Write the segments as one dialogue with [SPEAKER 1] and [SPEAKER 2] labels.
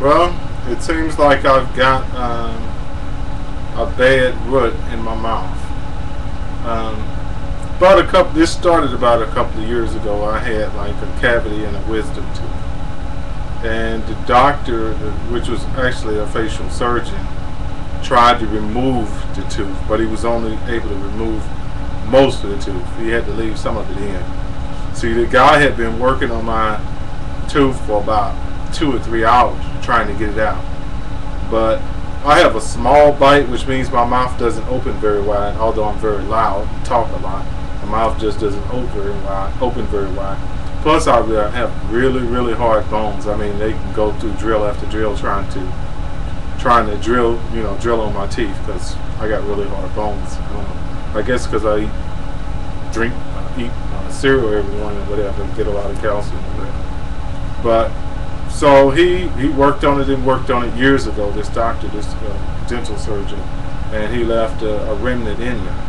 [SPEAKER 1] Well, it seems like I've got a bad root in my mouth. About a couple. This started about a couple of years ago. I had like a cavity and a wisdom tooth, and the doctor, which was actually a facial surgeon, tried to remove the tooth, but he was only able to remove most of the tooth. He had to leave some of it in. See, the guy had been working on my tooth for about 2 or 3 hours trying to get it out. But I have a small bite, which means my mouth doesn't open very wide, although I'm very loud, talk a lot. My mouth just doesn't open very wide. Plus, I have really, really hard bones. I mean, they can go through drill after drill trying to drill on my teeth because I got really hard bones. I guess because I eat cereal every morning or whatever, and get a lot of calcium or whatever. But so he worked on it and worked on it years ago. This doctor, this dental surgeon, and he left a remnant in there.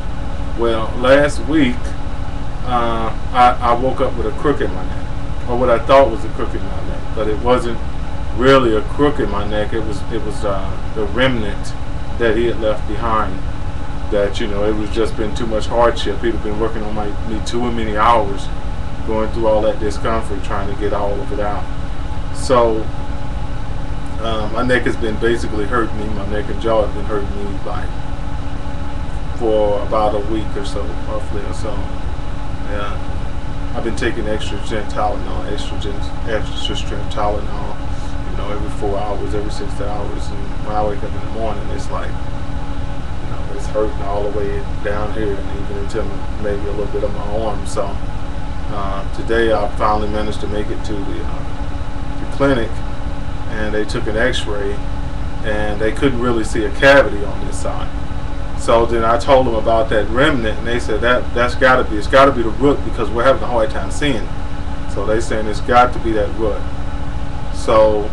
[SPEAKER 1] Well, last week I woke up with a crook in my neck, or what I thought was a crook in my neck, but it wasn't really a crook in my neck. It was the remnant that he had left behind. That, it was just been too much hardship. He'd have been working on me too many hours, going through all that discomfort, trying to get all of it out. So my neck has been basically hurting me. My neck and jaw have been hurting me for about a week or so, roughly or so. Yeah, I've been taking extra strength Tylenol, extra strength Tylenol, every 4 hours, every 6 hours. And when I wake up in the morning, it's like, it's hurting all the way down here and even into maybe a little bit of my arm. So today I finally managed to make it to the clinic, and they took an x-ray and they couldn't really see a cavity on this side. So then I told them about that remnant, and they said it's got to be the root, because we're having a hard time seeing it. So they saying it's got to be that root. So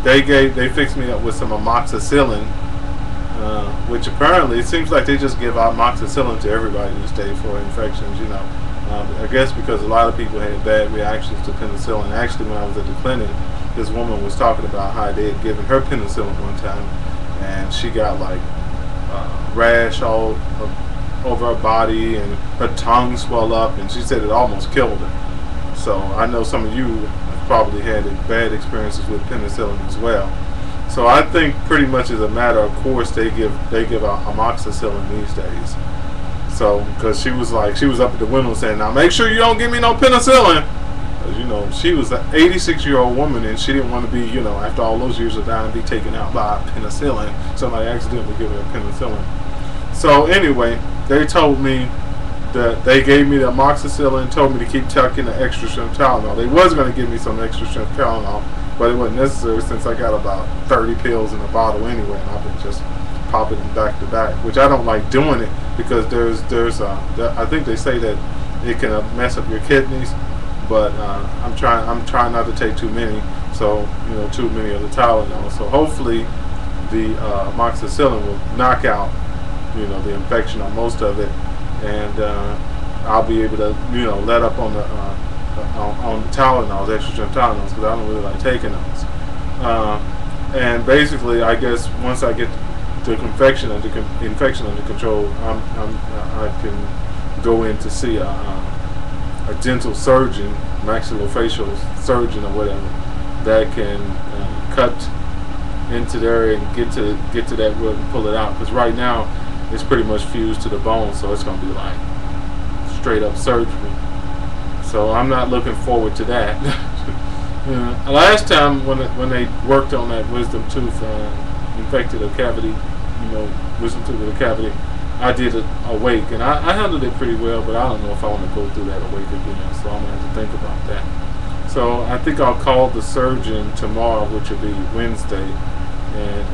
[SPEAKER 1] they fixed me up with some amoxicillin, which apparently it seems like they just give out amoxicillin to everybody these days for infections. I guess because a lot of people had bad reactions to penicillin. Actually, when I was at the clinic, this woman was talking about how they had given her penicillin one time, and she got like rash all over her body, and her tongue swelled up, and she said it almost killed her. So I know some of you have probably had bad experiences with penicillin as well. So I think pretty much as a matter of course they give out amoxicillin these days. So because she was up at the window saying, "Now make sure you don't give me no penicillin." She was an 86-year-old woman, and she didn't want to be, after all those years of dying, be taken out by penicillin. Somebody accidentally gave her penicillin. So anyway, they told me that they gave me the amoxicillin, told me to keep taking the extra strength Tylenol. They was going to give me some extra strength Tylenol, but it wasn't necessary since I got about 30 pills in a bottle anyway, and I've been just popping them back to back, which I don't like doing it because I think they say that it can mess up your kidneys. But I'm trying not to take too many, so too many of the Tylenol. So hopefully the amoxicillin will knock out the infection on most of it, and I'll be able to let up on the Tylenols, extra strength Tylenols, because I don't really like taking those. And basically, I guess once I get the infection under control, I can go in to see a dental surgeon, maxillofacial surgeon or whatever, that can cut into there and get to that root and pull it out. Because right now it's pretty much fused to the bone, so it's going to be like straight up surgery. So I'm not looking forward to that. Last time when they worked on that wisdom tooth, infected a cavity, wisdom tooth with a cavity, I did it awake, and I handled it pretty well, but I don't know if I want to go through that awake again, so I'm going to have to think about that. So I think I'll call the surgeon tomorrow, which will be Wednesday, and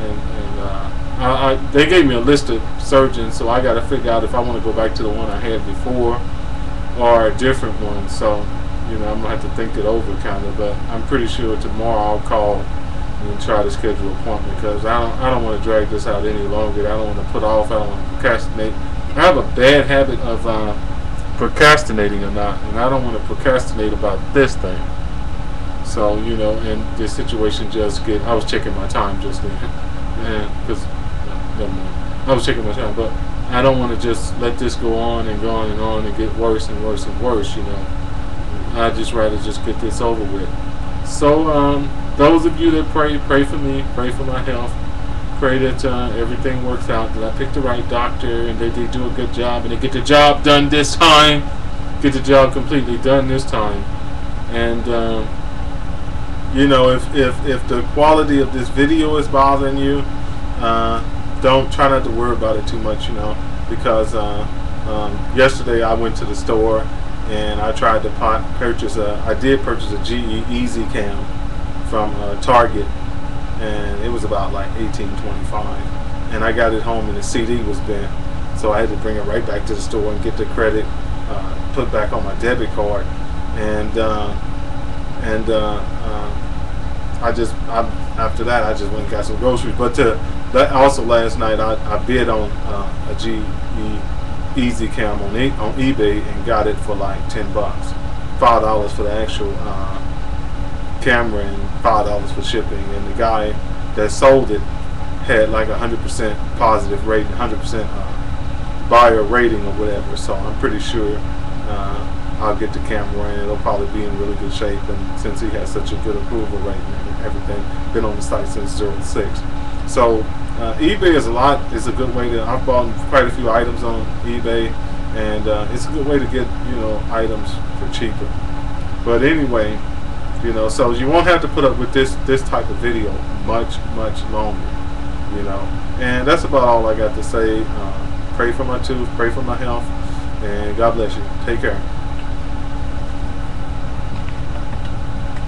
[SPEAKER 1] they gave me a list of surgeons, so I got to figure out if I want to go back to the one I had before or a different one. So I'm going to have to think it over kind of, but I'm pretty sure tomorrow I'll call and try to schedule an appointment, because I don't want to drag this out any longer. I don't want to put off. I don't want to procrastinate. I have a bad habit of procrastinating a lot, and I don't want to procrastinate about this thing. So, you know, and this situation just get, I was checking my time just then, and because I was checking my time, but I don't want to just let this go on and go on and on and get worse and worse and worse, you know. I'd just rather just get this over with. So, those of you that pray for me, pray for my health, pray that everything works out, that I pick the right doctor, and they do a good job, and they get the job done this time, get the job completely done this time. And you know, if the quality of this video is bothering you, don't try not to worry about it too much, you know, because yesterday I went to the store and I tried to purchase I did purchase a GE Easy Cam from Target, and it was about like $18.25, and I got it home and the CD was bent, so I had to bring it right back to the store and get the credit put back on my debit card, and after that I just went and got some groceries. But also last night I bid on a GE Easy Cam on eBay and got it for like $10, $5 for the actual camera and $5 for shipping. And the guy that sold it had like 100% positive rating, 100% buyer rating or whatever. So I'm pretty sure I'll get the camera and it'll probably be in really good shape. And since he has such a good approval rating and everything, been on the site since 06. So eBay is a good way to, I've bought quite a few items on eBay, and it's a good way to get, you know, items for cheaper. But anyway, you know, so you won't have to put up with this type of video much longer, you know. And that's about all I got to say. Pray for my tooth, pray for my health, and God bless you. Take care.